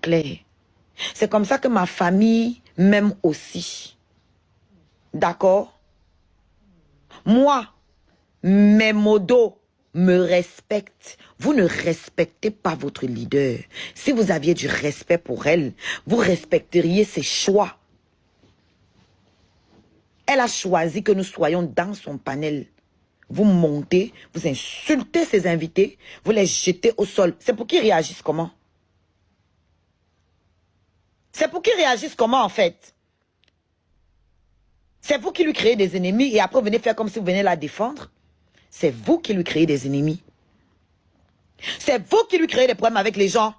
clair. C'est comme ça que ma famille m'aime aussi. D'accord? Moi, mes modos me respectent. Vous ne respectez pas votre leader. Si vous aviez du respect pour elle, vous respecteriez ses choix. Elle a choisi que nous soyons dans son panel. Vous montez, vous insultez ses invités, vous les jetez au sol. C'est pour qu'ils réagissent comment? C'est pour qu'ils réagissent comment en fait? C'est vous qui lui créez des ennemis et après vous venez faire comme si vous venez la défendre? C'est vous qui lui créez des ennemis. C'est vous qui lui créez des problèmes avec les gens.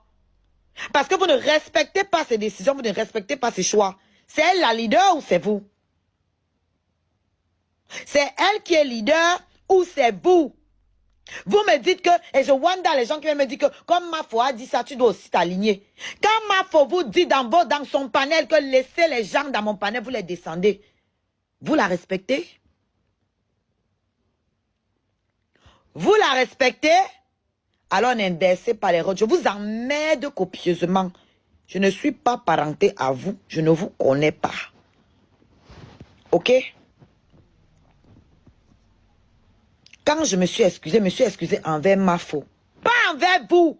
Parce que vous ne respectez pas ses décisions, vous ne respectez pas ses choix. C'est elle la leader ou c'est vous? C'est elle qui est leader ou c'est vous? Vous me dites que, et je wonder les gens qui me disent que, comme Mafo a dit ça, tu dois aussi t'aligner. Quand Mafo vous dit dans son panel que laissez les gens dans mon panel, vous les descendez. Vous la respectez? Vous la respectez? Alors n'inversez pas les rôles. Je vous emmerde copieusement. Je ne suis pas parenté à vous. Je ne vous connais pas. Ok? Quand je me suis excusé envers Mafo. Pas envers vous.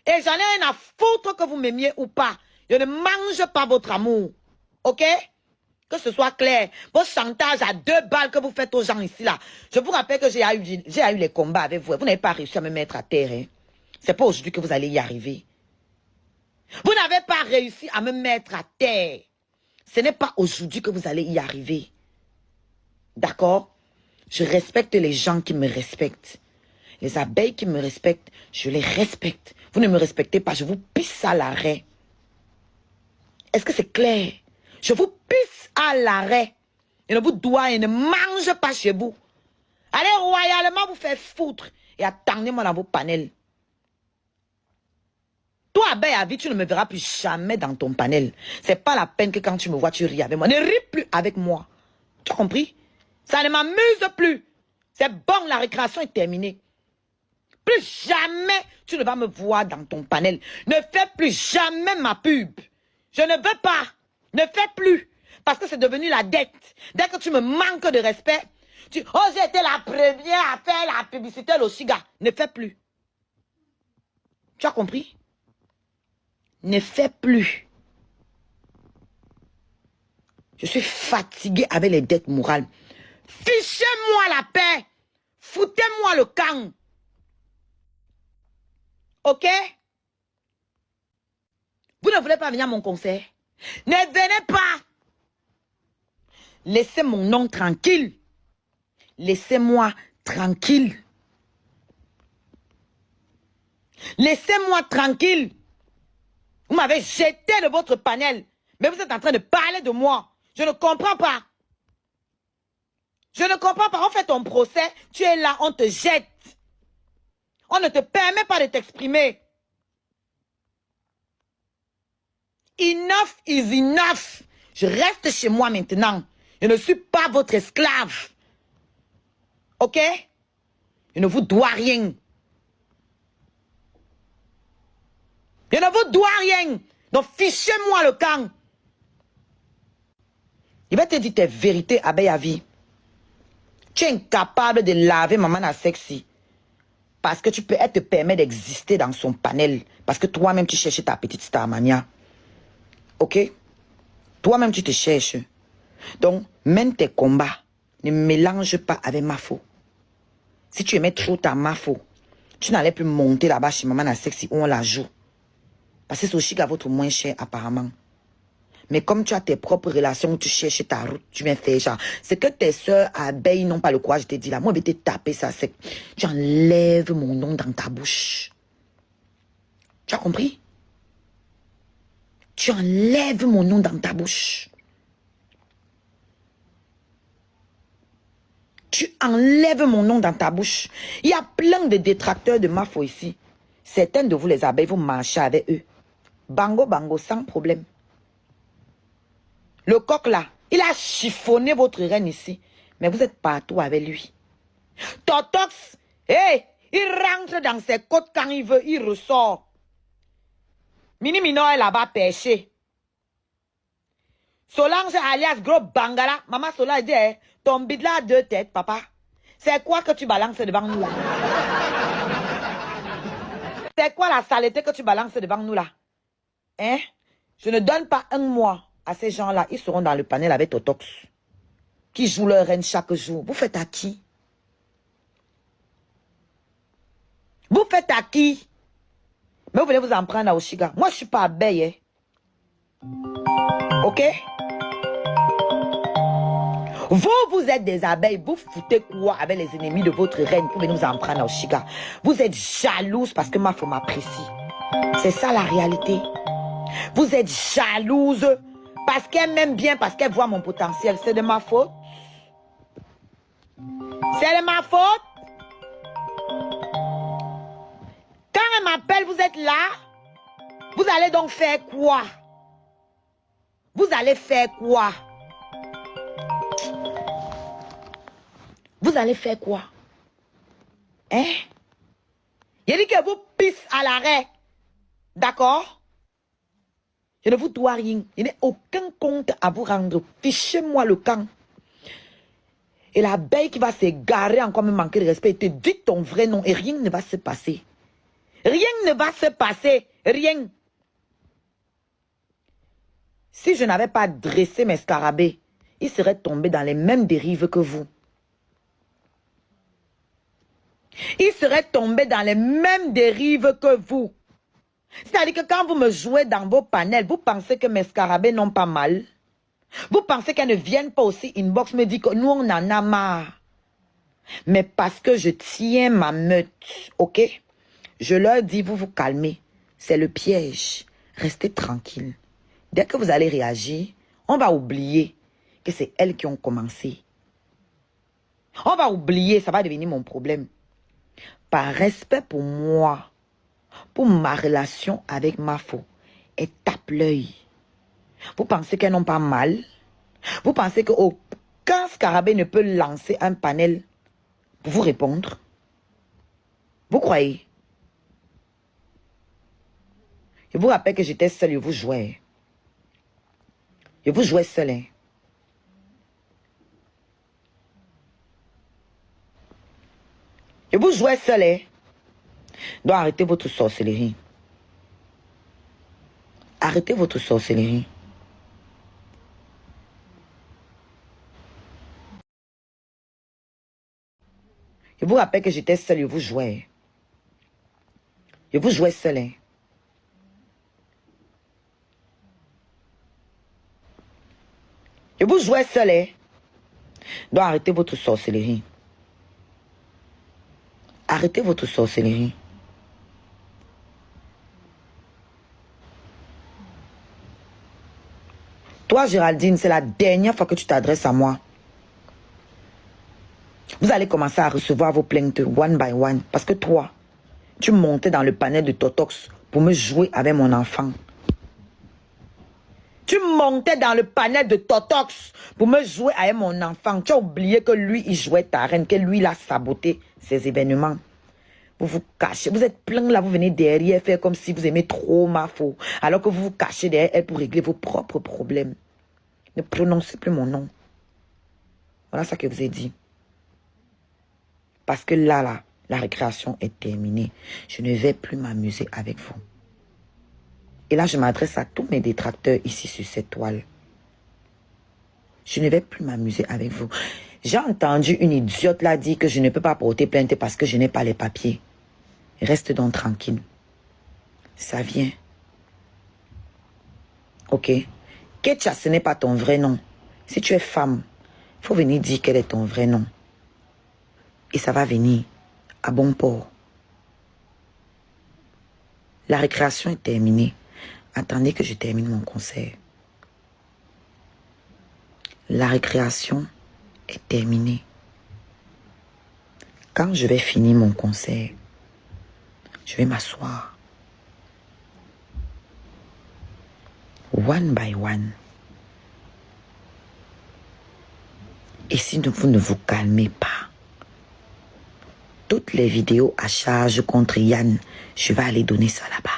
Et j'en ai rien à foutre que vous m'aimiez ou pas. Je ne mange pas votre amour. Ok? Que ce soit clair. Vos chantages à 2 balles que vous faites aux gens ici là. Je vous rappelle que j'ai eu les combats avec vous. Vous n'avez pas réussi à me mettre à terre. Hein? C'est pas aujourd'hui que vous allez y arriver. Vous n'avez pas réussi à me mettre à terre. Ce n'est pas aujourd'hui que vous allez y arriver. D'accord? Je respecte les gens qui me respectent. Les abeilles qui me respectent, je les respecte. Vous ne me respectez pas, je vous pisse à l'arrêt. Est-ce que c'est clair? Je vous pisse à l'arrêt. Je ne vous dois et ne mange pas chez vous. Allez royalement vous faire foutre et attendez-moi dans vos panels. Toi, abeille à vie, tu ne me verras plus jamais dans ton panel. C'est pas la peine que quand tu me vois, tu ris avec moi. Ne ris plus avec moi. Tu as compris? Ça ne m'amuse plus. C'est bon, la récréation est terminée. Plus jamais tu ne vas me voir dans ton panel. Ne fais plus jamais ma pub. Je ne veux pas. Ne fais plus. Parce que c'est devenu la dette. Dès que tu me manques de respect, oh, j'ai été la première à faire la publicité Loshiga. Ne fais plus. Tu as compris? Ne fais plus. Je suis fatigué avec les dettes morales. Fichez-moi la paix. Foutez-moi le camp. Ok? Vous ne voulez pas venir à mon concert? Ne venez pas. Laissez mon nom tranquille. Laissez-moi tranquille. Laissez-moi tranquille. Vous m'avez jeté de votre panel. Mais vous êtes en train de parler de moi. Je ne comprends pas. Je ne comprends pas. On fait ton procès. Tu es là, on te jette. On ne te permet pas de t'exprimer. Enough is enough. Je reste chez moi maintenant. Je ne suis pas votre esclave. Ok? Je ne vous dois rien. Je ne vous dois rien. Donc fichez-moi le camp. Je vais te dire tes vérités, abeille à vie. Tu es incapable de laver maman à sexy. Parce que elle te permet d'exister dans son panel. Parce que toi-même, tu cherches ta petite Starmania. Ok? Toi-même, tu te cherches. Donc, mène tes combats. Ne mélange pas avec Mafo. Si tu aimais trop ta Mafo, tu n'allais plus monter là-bas chez maman à sexy où on la joue. Parce que c'est aussi qu'à votre moins cher, apparemment. Mais comme tu as tes propres relations, tu cherches ta route, tu viens faire genre. C'est que tes soeurs abeilles n'ont pas le courage, je t'ai dit là. Moi, je vais te taper ça sec. Tu enlèves mon nom dans ta bouche. Tu as compris? Tu enlèves mon nom dans ta bouche. Tu enlèves mon nom dans ta bouche. Il y a plein de détracteurs de Mafo ici. Certains de vous, les abeilles, vous marchez avec eux. Bango, bango, sans problème. Le coq là, il a chiffonné votre reine ici. Mais vous êtes partout avec lui. Totox, hey, il rentre dans ses côtes quand il veut, il ressort. Mini Mino est là-bas pêché. Solange alias Gros Bangala. Maman Solange dit, eh, ton bidla a 2 têtes, papa. C'est quoi que tu balances devant nous là? C'est quoi la saleté que tu balances devant nous là? Hein? Je ne donne pas un mois à ces gens-là. Ils seront dans le panel avec Totox. Qui jouent leur reine chaque jour. Vous faites à qui? Vous faites à qui? Mais vous venez vous en prendre à Oshiga. Moi, je ne suis pas abeille. Hein? Ok? Vous êtes des abeilles. Vous foutez quoi avec les ennemis de votre reine pour venir vous en prendre à Oshiga? Vous êtes jalouse parce que ma femme m'apprécie. C'est ça la réalité. Vous êtes jalouse parce qu'elle m'aime bien, parce qu'elle voit mon potentiel. C'est de ma faute. C'est de ma faute. Quand elle m'appelle, vous êtes là. Vous allez donc faire quoi? Vous allez faire quoi? Vous allez faire quoi? Hein? Il dit que vous pisse à l'arrêt. D'accord? Je ne vous dois rien. Je n'ai aucun compte à vous rendre. Fichez-moi le camp. Et l'abeille qui va s'égarer encore me manquer de respect, te dit ton vrai nom et rien ne va se passer. Rien ne va se passer. Rien. Si je n'avais pas dressé mes scarabées, ils seraient tombés dans les mêmes dérives que vous. Ils seraient tombés dans les mêmes dérives que vous. C'est-à-dire que quand vous me jouez dans vos panels, vous pensez que mes scarabées n'ont pas mal. Vous pensez qu'elles ne viennent pas aussi inbox me dire que nous on en a marre. Mais parce que je tiens ma meute, ok? Je leur dis, vous vous calmez. C'est le piège. Restez tranquille. Dès que vous allez réagir, on va oublier que c'est elles qui ont commencé. On va oublier, ça va devenir mon problème. Par respect pour moi, pour ma relation avec Mafo, elle tape l'œil. Vous pensez qu'elles n'ont pas mal? Vous pensez qu'aucun scarabée ne peut lancer un panel pour vous répondre? Vous croyez? Je vous rappelle que j'étais seule et vous jouez. Je vous jouais seule. Hein? Je vous jouais seule. Hein? Donc arrêtez votre sorcellerie. Arrêtez votre sorcellerie. Je vous rappelle que j'étais seule et vous jouez. Je vous jouais seule. Hein? Je vous jouais seule. Hein? Donc arrêtez votre sorcellerie. Arrêtez votre sorcellerie. Toi, Géraldine, c'est la dernière fois que tu t'adresses à moi. Vous allez commencer à recevoir vos plaintes one by one. Parce que toi, tu montais dans le panel de Totox pour me jouer avec mon enfant. Tu montais dans le panel de Totox pour me jouer avec mon enfant. Tu as oublié que lui, il jouait ta reine, que lui, il a saboté ces événements. Vous vous cachez. Vous êtes plein là, vous venez derrière faire comme si vous aimez trop Mafo. Alors que vous vous cachez derrière elle pour régler vos propres problèmes. Ne prononcez plus mon nom. Voilà ce que je vous ai dit. Parce que là, la récréation est terminée. Je ne vais plus m'amuser avec vous. Et là, je m'adresse à tous mes détracteurs ici sur cette toile. Je ne vais plus m'amuser avec vous. J'ai entendu une idiote là dire que je ne peux pas porter plainte parce que je n'ai pas les papiers. Reste donc tranquille. Ça vient. Ok? Ketcha, ce n'est pas ton vrai nom. Si tu es femme, il faut venir dire quel est ton vrai nom. Et ça va venir à bon port. La récréation est terminée. Attendez que je termine mon concert. La récréation est terminée. Quand je vais finir mon concert, je vais m'asseoir. One by one. Et si vous ne vous calmez pas, toutes les vidéos à charge contre Yann, je vais aller donner ça là-bas.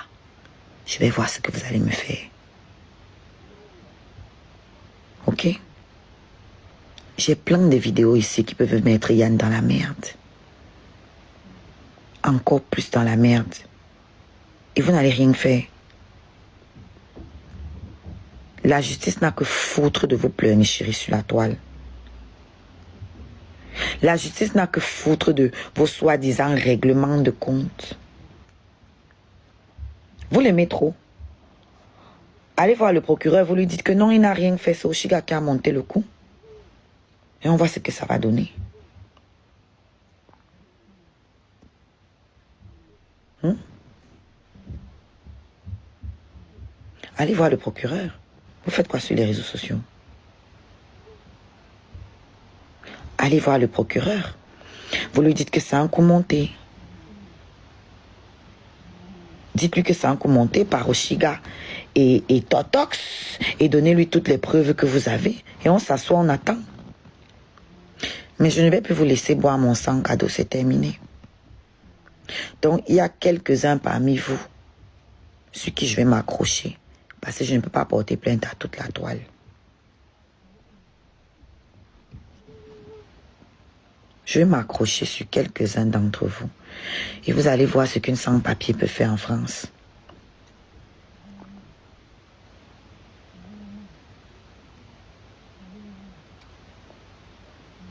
Je vais voir ce que vous allez me faire. Ok? J'ai plein de vidéos ici qui peuvent mettre Yann dans la merde. Encore plus dans la merde. Et vous n'allez rien faire. La justice n'a que foutre de vos pleurs, mes chéris, sur la toile. La justice n'a que foutre de vos soi-disant règlements de compte. Vous l'aimez trop. Allez voir le procureur, vous lui dites que non, il n'a rien fait, c'est Oshiga qui a monté le coup. Et on voit ce que ça va donner. Allez voir le procureur. Vous faites quoi sur les réseaux sociaux? Allez voir le procureur. Vous lui dites que c'est un coup monté. Dites-lui que c'est un coup monté par Oshiga et Totox et donnez-lui toutes les preuves que vous avez. Et on s'assoit, on attend. Mais je ne vais plus vous laisser boire mon sang cadeau, c'est terminé. Donc, il y a quelques-uns parmi vous sur qui je vais m'accrocher parce que je ne peux pas porter plainte à toute la toile. Je vais m'accrocher sur quelques-uns d'entre vous et vous allez voir ce qu'une sans-papier peut faire en France.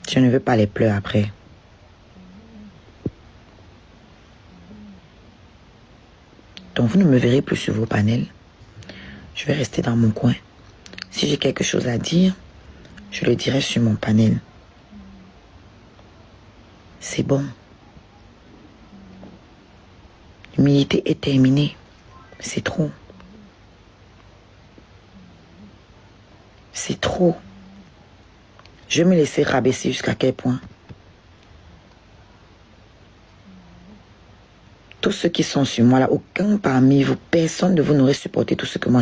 Je ne veux pas les pleurs après. Donc vous ne me verrez plus sur vos panels. Je vais rester dans mon coin. Si j'ai quelque chose à dire, je le dirai sur mon panel. C'est bon. L'humilité est terminée. C'est trop. C'est trop. Je vais me laisser rabaisser jusqu'à quel point? Tous ceux qui sont sur moi là, aucun parmi vous, personne de vous n'aurait supporté tout ce que moi